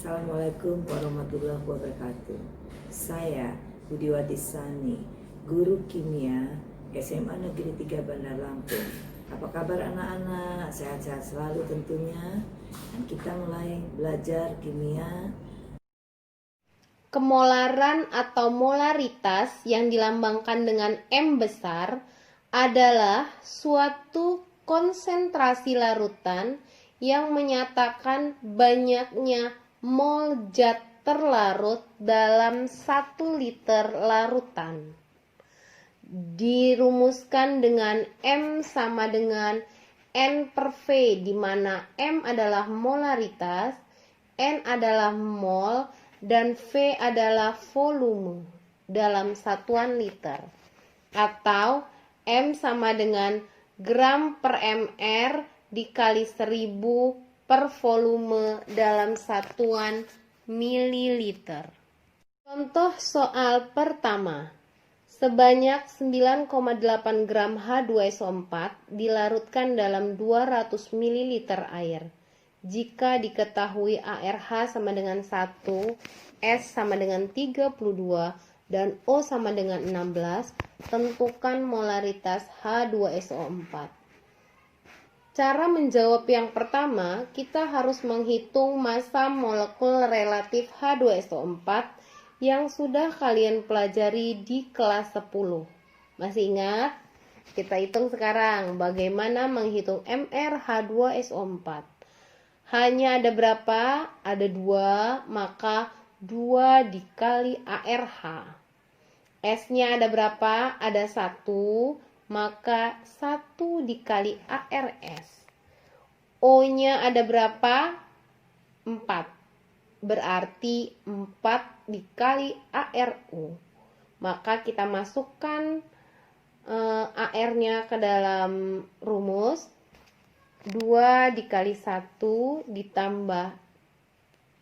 Assalamualaikum warahmatullahi wabarakatuh. Saya Budiwati Sani, guru kimia SMA Negeri 3 Bandar Lampung. Apa kabar anak-anak? Sehat-sehat selalu tentunya. Dan kita mulai belajar kimia. Kemolaran atau molaritas yang dilambangkan dengan M besar adalah suatu konsentrasi larutan yang menyatakan banyaknya mol zat terlarut dalam 1 liter larutan. Dirumuskan dengan M sama dengan N per V, di mana M adalah molaritas, N adalah mol, dan V adalah volume dalam satuan liter. Atau M sama dengan gram per mr dikali 1000 per volume dalam satuan mililiter. Contoh soal pertama. Sebanyak 9,8 gram H2SO4 dilarutkan dalam 200 ml air. Jika diketahui ARH sama dengan 1, S sama dengan 32, dan O sama dengan 16, tentukan molaritas H2SO4. Cara menjawab yang pertama, kita harus menghitung massa molekul relatif H2SO4 yang sudah kalian pelajari di kelas 10. Masih ingat? Kita hitung sekarang bagaimana menghitung MrH2SO4. Hanya ada berapa? Ada 2, maka 2 dikali ARH. S-nya ada berapa? Ada 1, maka 1 dikali ARS. O-nya ada berapa? 4. Berarti 4 dikali ARU. Maka kita masukkan AR-nya ke dalam rumus. 2 dikali 1 ditambah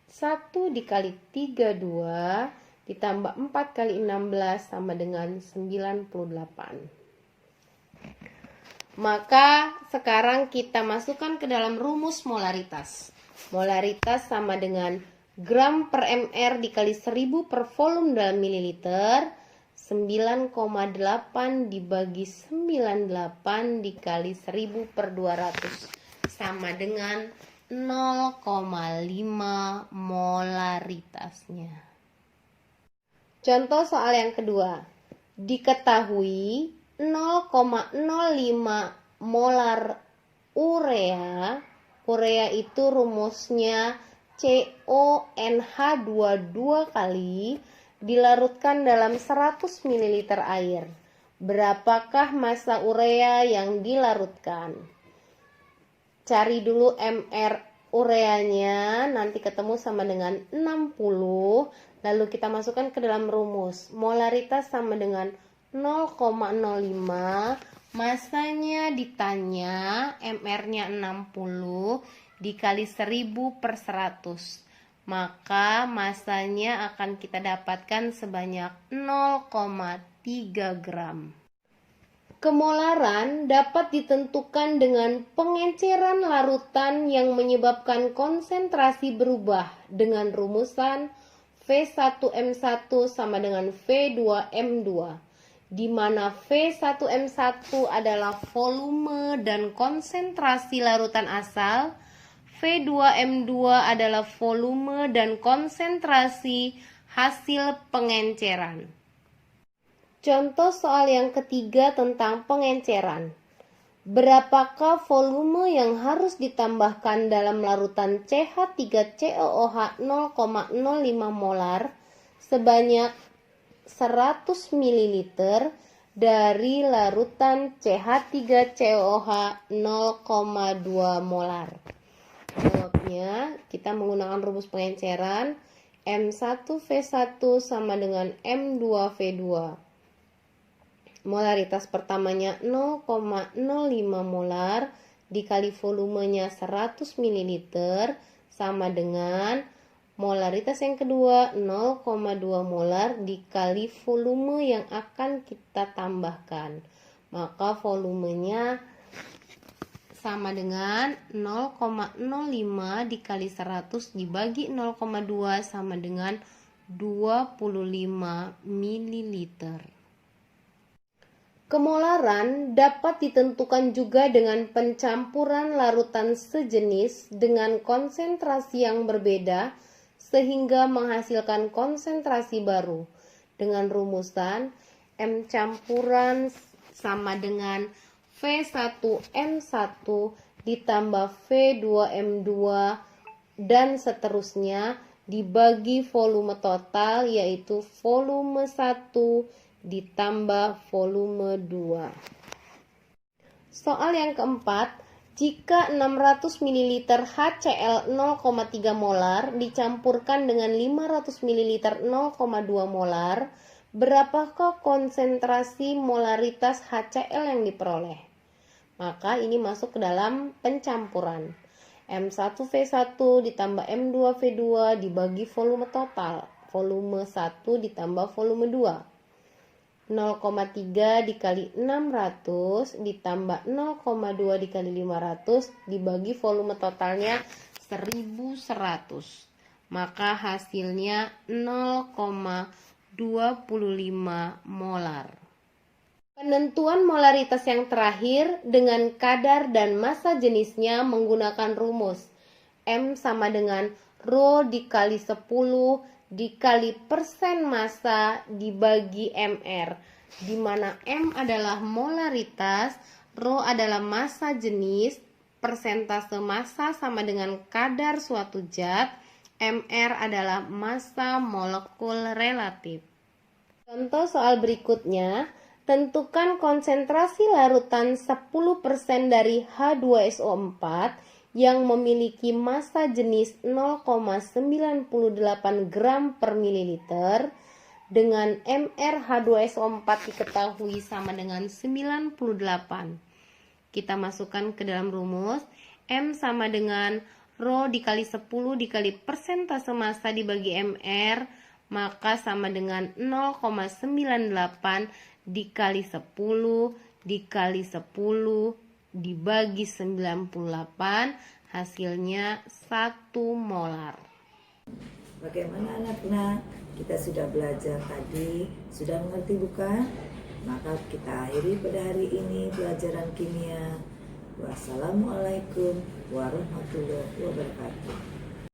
1 dikali 32 ditambah 4 kali 16 sama dengan 98. Maka sekarang kita masukkan ke dalam rumus molaritas. Molaritas sama dengan gram per mr dikali 1000 per volume dalam mililiter. 9,8 dibagi 98 dikali 1000 per 200 sama dengan 0,5 molaritasnya. Contoh soal yang kedua. Diketahui 0,05 molar urea. Urea itu rumusnya CONH22 kali dilarutkan dalam 100 ml air. Berapakah massa urea yang dilarutkan? Cari dulu MR ureanya, nanti ketemu sama dengan 60. Lalu kita masukkan ke dalam rumus. Molaritas sama dengan 0,05, massanya ditanya, MR-nya 60 dikali 1000 per 100. Maka massanya akan kita dapatkan sebanyak 0,3 gram. Kemolaran dapat ditentukan dengan pengenceran larutan yang menyebabkan konsentrasi berubah dengan rumusan V1M1 sama dengan V2M2. Di mana V1M1 adalah volume dan konsentrasi larutan asal, V2M2 adalah volume dan konsentrasi hasil pengenceran. Contoh soal yang ketiga tentang pengenceran. Berapakah volume yang harus ditambahkan dalam larutan CH3COOH 0,05 molar sebanyak 100 ml dari larutan CH3COOH 0,2 molar? Jawabnya, kita menggunakan rumus pengenceran M1V1 sama dengan M2V2. Molaritas pertamanya 0,05 molar dikali volumenya 100 ml sama dengan molaritas yang kedua 0,2 molar dikali volume yang akan kita tambahkan. Maka volumenya sama dengan 0,05 dikali 100 dibagi 0,2 sama dengan 25 ml. Kemolaran dapat ditentukan juga dengan pencampuran larutan sejenis dengan konsentrasi yang berbeda sehingga menghasilkan konsentrasi baru dengan rumusan M campuran sama dengan V1M1 ditambah V2M2 dan seterusnya dibagi volume total yaitu volume 1 ditambah volume 2. Soal yang keempat, jika 600 ml HCl 0,3 molar dicampurkan dengan 500 ml 0,2 molar, berapakah konsentrasi molaritas HCl yang diperoleh? Maka ini masuk ke dalam pencampuran. M1V1 ditambah M2V2 dibagi volume total. Volume 1 ditambah volume 2. 0,3 dikali 600 ditambah 0,2 dikali 500 dibagi volume totalnya 1100. Maka hasilnya 0,25 molar. Penentuan molaritas yang terakhir dengan kadar dan massa jenisnya menggunakan rumus M sama dengan Rho dikali 10 dikali persen massa dibagi MR, di mana M adalah molaritas, Rho adalah massa jenis, persentase massa sama dengan kadar suatu zat, MR adalah massa molekul relatif. Contoh soal berikutnya, tentukan konsentrasi larutan 10% dari H2SO4 yang memiliki massa jenis 0,98 gram per mililiter dengan MrH2SO4 diketahui sama dengan 98. Kita masukkan ke dalam rumus, M sama dengan Rho dikali 10 dikali persentase massa dibagi MR, maka sama dengan 0,98 dikali 10 dikali 10 dibagi 98, hasilnya 1 molar. Bagaimana anak-anak? Kita sudah belajar tadi, sudah mengerti bukan? Maka kita akhiri pada hari ini pelajaran kimia. Wassalamualaikum warahmatullahi wabarakatuh.